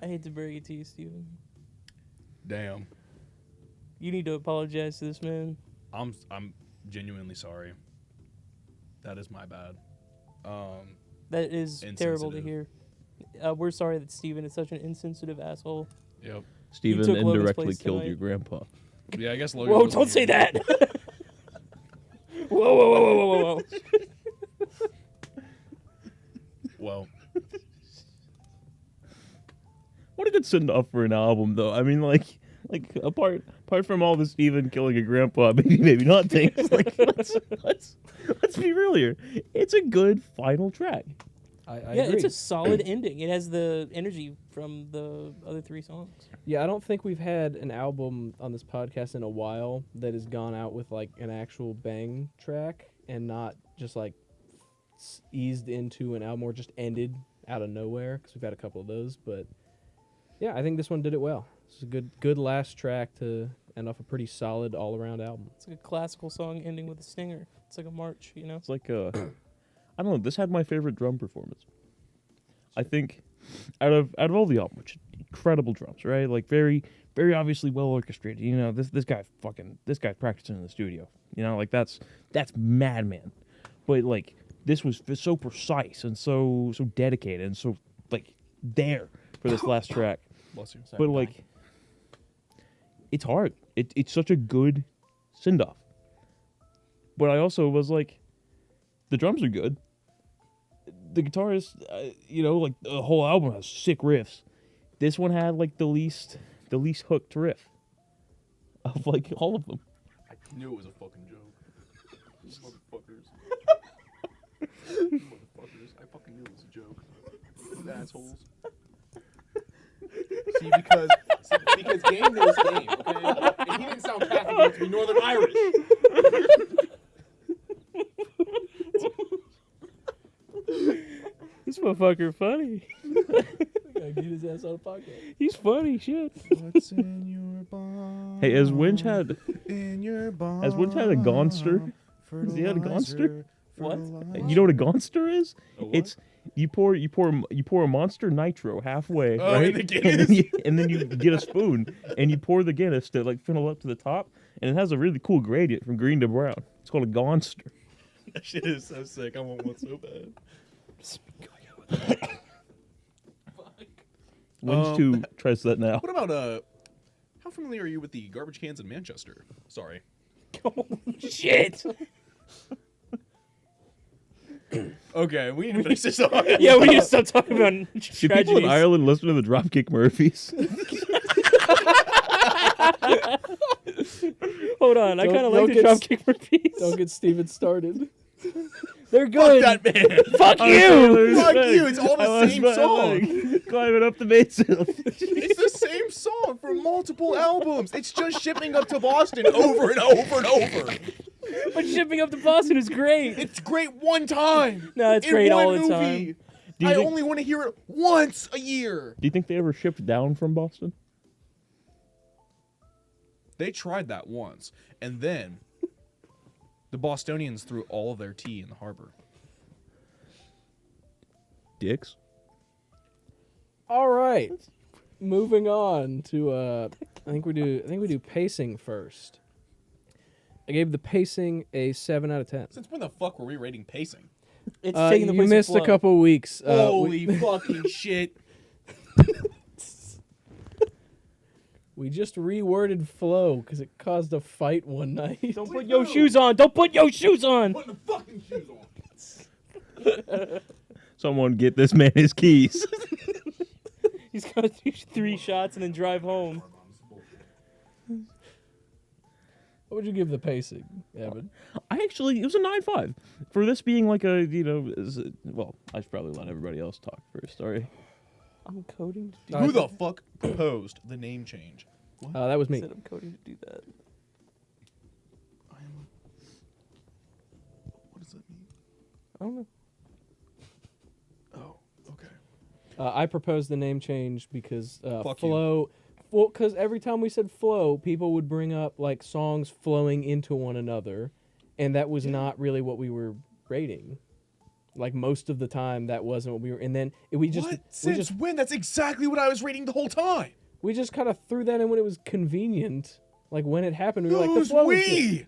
I hate to break it to you, Steven. Damn. You need to apologize to this man. I'm genuinely sorry. That is my bad. That is terrible to Insensitive. hear. We're sorry that Steven is such an insensitive asshole. Yep. Steven took Logan's indirectly place killed tonight. your grandpa. Yeah, I guess Logan. Whoa, wasn't don't say here. that! Whoa. Well, What a good send off for an album, though. I mean, like apart from all the Steven killing a grandpa, maybe not things. Like let's be real here. It's a good final track. I Yeah, agree. it's a solid ending. It has the energy from the other 3 songs. Yeah, I don't think we've had an album on this podcast in a while that has gone out with like an actual bang track and not just like eased into an album or just ended out of nowhere, because we've had a couple of those. But yeah, I think this one did it well. It's a good last track to end off a pretty solid all around album. It's like a classical song ending with a stinger. It's like a march, you know? It's like I don't know. This had my favorite drum performance. I think out of all the album, which incredible drums, right? Like very obviously well orchestrated. You know, this guy's practicing in the studio. You know, like that's madman. But like this was so precise and so dedicated and so like there for this last track. bless you. But like it's hard. It's such a good send off. But I also was like, the drums are good. The guitarist, like the whole album has sick riffs. This one had like the least hooked riff of like all of them. I knew it was a fucking joke. Motherfuckers. Motherfuckers. I fucking knew it was a joke. Assholes. See, because game knows game, okay? And he didn't sound half enough to be Northern Irish. This motherfucker funny. Gotta get his ass on a podcast. He's funny, shit. What's in your bomb? Hey, has Winch had in your bomb? has Winch had a gonster? Has he had a gonster? What? You know what a gonster is? A what? It's you pour a Monster Nitro halfway, Oh, right? in the Guinness? and then you get a spoon and you pour the Guinness to like funnel up to the top, and it has a really cool gradient from green to brown. It's called a gonster. That shit is so sick. I want one so bad. Winch 2 tries that now. What about how familiar are you with the garbage cans in Manchester? Sorry. Oh, shit! Okay, we need to finish this song. Yeah, we need to stop talking about Do people in tragedies. Ireland listen to the Dropkick Murphys? Hold on, I Don't- kind of don't like the get s- Dropkick Murphys. Don't get Steven started. They're Fuck good. that man. Fuck you! Fuck you, it's all the same song. Climbing up the base hill. It's the same song from multiple albums. It's just shipping up to Boston over and over and over. But shipping up to Boston is great. It's great one time. No, it's in great one all the movie. time. Do you I think- only want to hear it once a year. Do you think they ever shipped down from Boston? They tried that once, and then the Bostonians threw all of their tea in the harbor. Dicks. All right, moving on to I think we do pacing first. I gave the pacing a 7 out of 10. Since when the fuck were we rating pacing? It's taking the You place missed of a flow. couple weeks. Holy fucking shit. We just reworded flow because it caused a fight one night. Don't put your shoes on. Don't put your shoes on. Put the fucking shoes on. Someone get this man his keys. He's got to do 3 shots and then drive home. What would you give the pacing, Evan? It was a 9.5. For this being like a, well, I should probably let everybody else talk first. Sorry. I'm coding to do Who the fuck proposed the name change? That was me. Said I'm coding to do that. What is I don't know. Oh, okay. I proposed the name change because Fuck flow. Well, because every time we said flow, people would bring up like songs flowing into one another, and that was not really what we were rating. Like most of the time, that wasn't what we were. And then we just What? we Since just when? That's exactly what I was reading the whole time. we just kind of threw that in when it was convenient. Like when it happened, we were like, the Who's flow is good. we?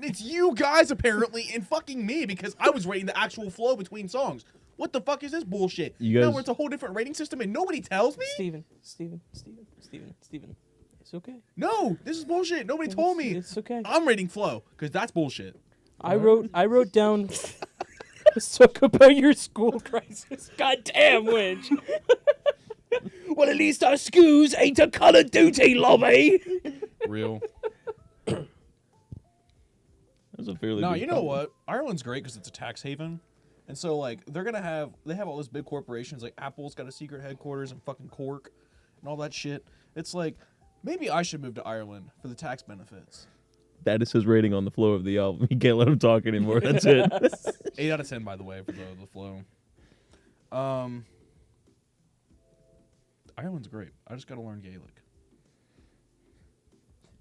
It's you guys apparently, and fucking me because I was rating the actual flow between songs. What the fuck is this bullshit? You Now guys- we're it's a whole different rating system and nobody tells me? Steven. It's okay. No, this is bullshit. Nobody told me. It's okay. I'm rating flow because that's bullshit. I wrote down. Let's talk about your school crisis. Goddamn, Winch. Well, at least our schools ain't a Call of Duty lobby. Real. That's a fairly. No, big you know compliment. what? Ireland's great because it's a tax haven. And so, like, they have all those big corporations. Like, Apple's got a secret headquarters in fucking Cork and all that shit. It's like, maybe I should move to Ireland for the tax benefits. That is his rating on the flow of the album. You can't let him talk anymore. That's it. 8 out of 10, by the way, for the flow. Ireland's great. I just got to learn Gaelic.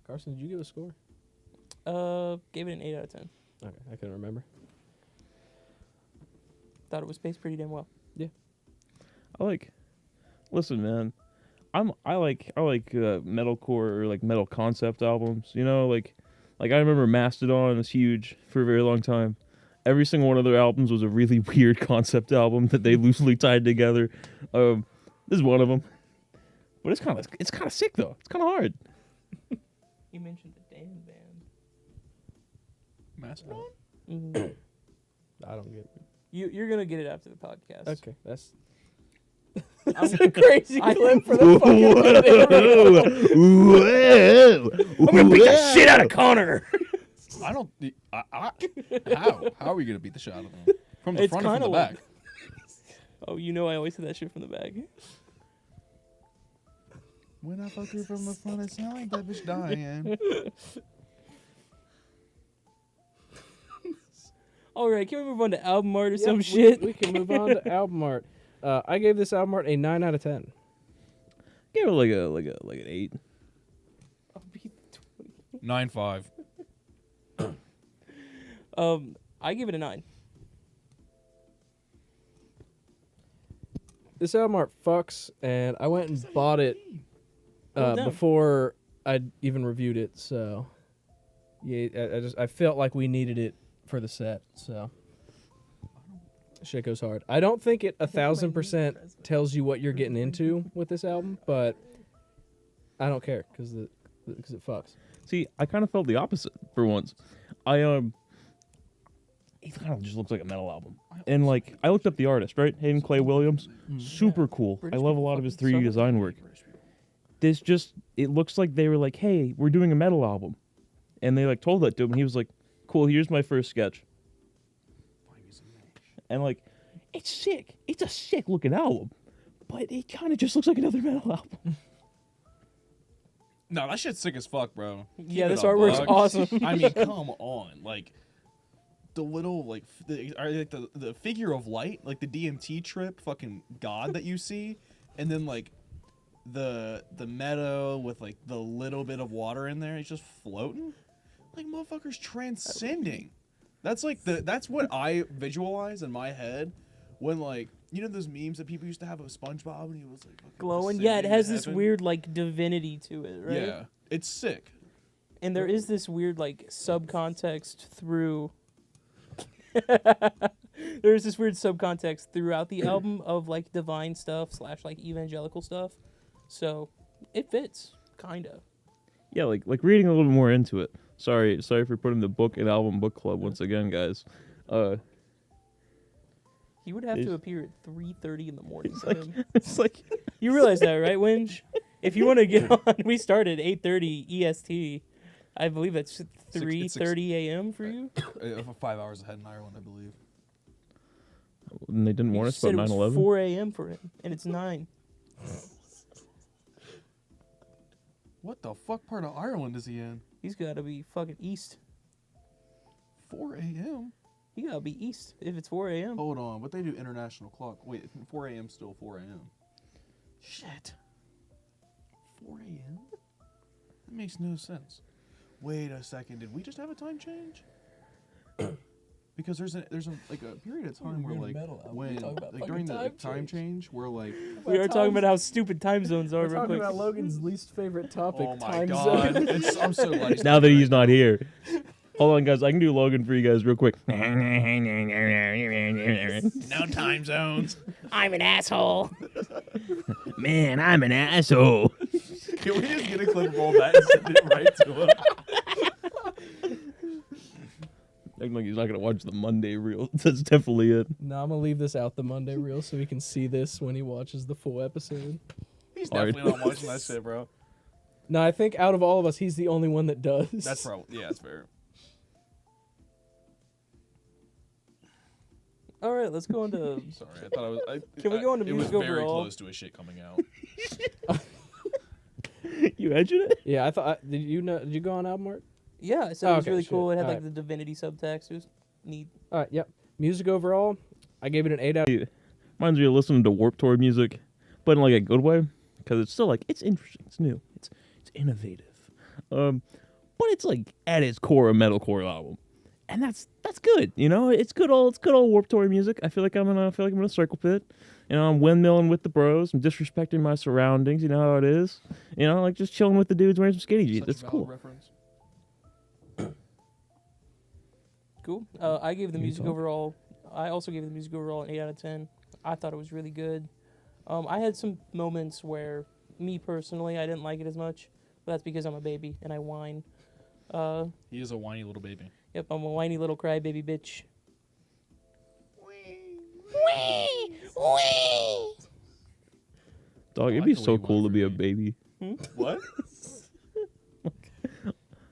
Carson, did you give a score? Gave it an 8 out of 10. Okay, I couldn't remember. Thought it was paced pretty damn well. Listen, man. I like metalcore or like metal concept albums. You know, like I remember Mastodon was huge for a very long time. Every single one of their albums was a really weird concept album that they loosely tied together. This is one of them. But it's kind of sick though. It's kind of hard. You mentioned the Dan band. Mastodon? Mhm. I don't get it. You're gonna get it after the podcast. Okay, that's I'm, a crazy I- clip for the fucking I'm I'm gonna beat the shit out of Connor. I don't. How? How are we going to beat the shit out of them? From the It's front or from kinda the like- back? Oh, you know I always say that shit from the back. When I fuck you from the front, it sound like that bitch dying. All right, can we move on to album art or Yep, some we- shit? We can move on to album art. I gave this album art a 9 out of 10. Give it like an 8. I'll be 9.5. I give it a 9. This album art fucks, and I went and bought it Well done. before I even reviewed it. So, yeah, I felt like we needed it for the set. So, shit goes hard. I don't think it 1,000% tells you what you're getting into with this album, but I don't care because it fucks. See, I kind of felt the opposite for once. It kind of just looks like a metal album. And like, I looked up the artist, right? Hayden Clay Williams, super cool. I love a lot of his 3D design work. This just, it looks like they were like, hey, we're doing a metal album. And they like told that to him, and he was like, cool, here's my first sketch. And like, it's sick. It's a sick looking album. But it kind of just looks like another metal album. No, that shit's sick as fuck, bro. Yeah, Keep this it a artwork's buck. awesome. I mean, come on. Like, the little, like, the figure of light, like the DMT trip fucking god that you see, and then, like, the meadow with, like, the little bit of water in there, it's just floating. Like, motherfucker's transcending. That's, like, that's what I visualize in my head when, like, you know those memes that people used to have of SpongeBob and he was, like, fucking Glowing. Yeah, it descending has to this heaven? weird like divinity to it, right? Yeah, it's sick. And there is this weird like subcontext through. There's this weird subcontext throughout the album of like divine stuff / like evangelical stuff, so it fits kinda. Yeah, like reading a little bit more into it. Sorry for putting the book and album book club once again, guys. He would have Is- to appear at 3:30 in the morning. It's for like, him. it's like You realize that, right, Winch? If you want to get on, we start at 8:30 EST. I believe that's it's 3:30 a.m. for you. 5 hours ahead in Ireland, I believe. and they didn't You warn us said about it was 9/11. 4 a.m. for him, and it's 9. What the fuck part of Ireland is he in? He's got to be fucking east. 4 a.m. You gotta be east if it's 4 a.m. Hold on, but they do international clock. Wait, 4 a.m. still 4 a.m. Shit. 4 a.m. That makes no sense. Wait a second. Did we just have a time change? Because there's a like a period of time where like when like during the time change where like We are talking about how stupid time zones are. We're Real talking quick. about Logan's least favorite topic. oh my time god, zone. I'm so glad. He's Now that doing he's that. not here. Hold on, guys. I can do Logan for you guys real quick. No time zones. I'm an asshole. Man, I'm an asshole. Can we just get a clip of all that and send it right to him? Acting like he's not gonna watch the Monday reel. That's definitely it. No, I'm gonna leave this out the Monday reel so he can see this when he watches the full episode. He's Alright. definitely not watching that shit, bro. No, I think out of all of us, he's the only one that does. That's probably that's fair. All right, let's go into. Sorry, I thought I was. Can we go into It was music very overall? close to a shit coming out. You edging it? Yeah, I thought. Did you know? Did you go on album art? Yeah, I said Oh, it was okay, really shit. cool. It had like Alright. the divinity subtext. It was neat. All right. Yep. Music overall, I gave it an 8 out. Reminds me of listening to Warped Tour music, but in like a good way, because it's still like it's interesting, it's new, it's innovative, but it's like at its core a metalcore album, and that's good. You know, it's good old Warped Tour music. I feel like I'm in a circle pit. You know, I'm windmilling with the bros. I'm disrespecting my surroundings. You know how it is. You know, like just chilling with the dudes wearing some skinny jeans. Such It's a valid cool. reference. Cool. I gave the You music talk. overall. I also gave the music overall an 8 out of 10. I thought it was really good. I had some moments where, me personally, I didn't like it as much, but that's because I'm a baby and I whine. He is a whiny little baby. Yep, I'm a whiny little crybaby bitch. Dog, it'd like be the way so you cool to went be for a me. baby. What?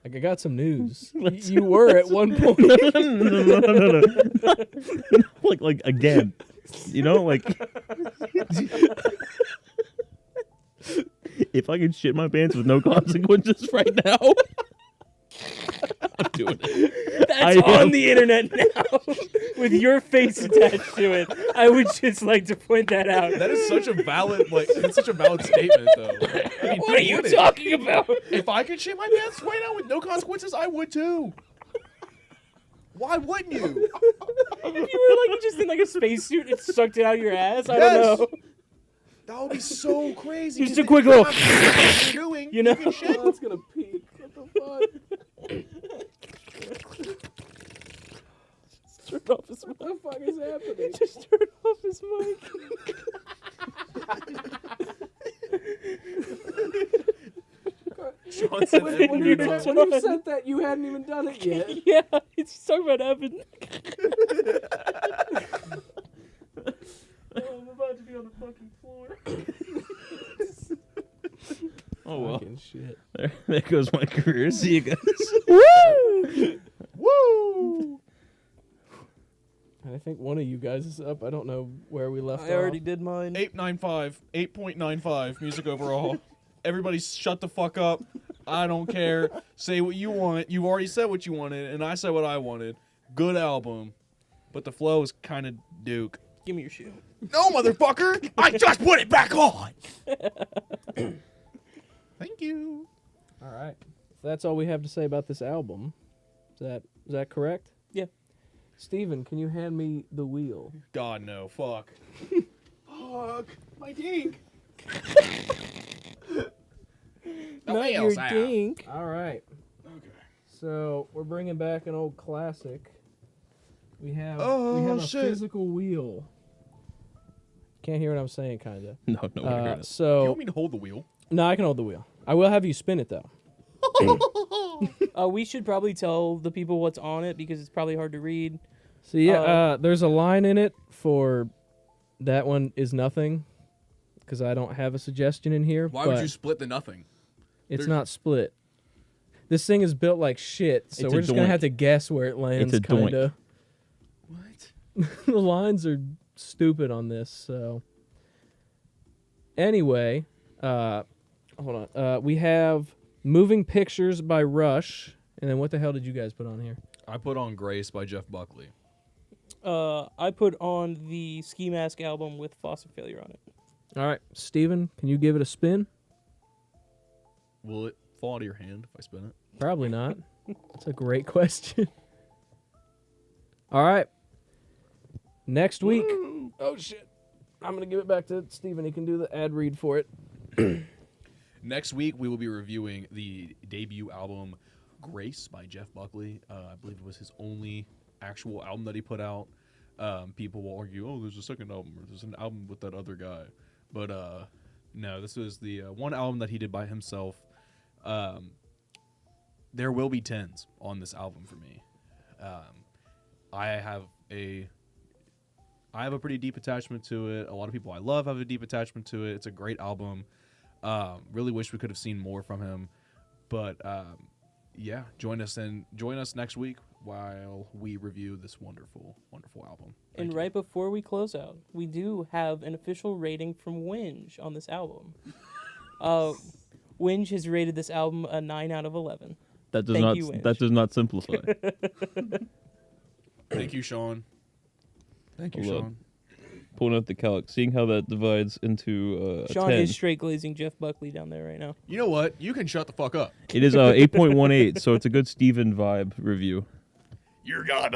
Like I got some news. You were at one point. No. like again. You know, like if I could shit my pants with no consequences right now, I'm doing it. That's I on am- the internet now, with your face attached to it. I would just like to point that out. That is such a valid it's such a valid statement though. I mean, What are who you wouldn't? talking about? If I could shit my pants right now with no consequences, I would too. Why wouldn't you? If you were like just in like a spacesuit and sucked it out your ass, I Yes. don't know. That would be so crazy. Just 'cause a quick then you little- don't have to know what you're doing. You know? can shit. Oh, it's gonna peak. What the Turn off his fuck? What the fuck is happening? Just turn off his mic. Sean said When Evan, you you're turn not- When you said that, you hadn't even done it yet. Yeah, he's talking about Evan. I'm about to be on the fucking floor. Oh well. Fucking shit. There goes my career. See you guys. Woo! I think one of you guys is up. I don't know where we left I already off. did mine. 8.95 music overall. Everybody shut the fuck up. I don't care. Say what you want. You already said what you wanted, and I said what I wanted. Good album. But the flow is kind of Duke. Give me your shoe. No, motherfucker! I just put it back on! Thank you. All right. So that's all we have to say about this album. Is that correct? Yeah. Steven, can you hand me the wheel? God, no. Fuck. Fuck. My dink. The Not wheels your out. dink. All right. Okay. So we're bringing back an old classic. We have Oh, a shit. physical wheel. Can't hear what I'm saying, kind of. No, one heard it. You So want me to hold the wheel? no, I can hold the wheel. I will have you spin it though. We should probably tell the people what's on it because it's probably hard to read. So yeah, there's a line in it for that one is nothing, because I don't have a suggestion in here. Why but would you split the nothing? It's there's- not split. This thing is built like shit, so It's we're a just gonna doink. have to guess where it lands. It's a doink. Kinda. What? The lines are stupid on this. So anyway, hold on. We have Moving Pictures by Rush, and then what the hell did you guys put on here? I put on Grace by Jeff Buckley. I put on the Ski Mask album with Foster Failure on it. All right, Steven, can you give it a spin? Will it fall out of your hand if I spin it? Probably not. That's a great question. All right. Next week. Oh, shit. I'm going to give it back to Steven. He can do the ad read for it. Next week, we will be reviewing the debut album Grace by Jeff Buckley. I believe it was his only actual album that he put out. People will argue, oh, there's a second album, or there's an album with that other guy. But no, this was the one album that he did by himself. There will be 10s on this album for me. I have a pretty deep attachment to it. A lot of people I love have a deep attachment to it. It's a great album. Really wish we could have seen more from him. But yeah, join us next week while we review this wonderful, wonderful album. And right before we close out, we do have an official rating from Winge on this album. Winge has rated this album a 9 out of 11. That does Thank not you, Winch. that does not simplify. Thank you, Sean. Thank you, Hold up. Sean. Pulling up the calc, seeing how that divides into a Sean 10. is straight glazing Jeff Buckley down there right now. You know what? You can shut the fuck up. It is 8.18, so it's a good Steven vibe review. You're God.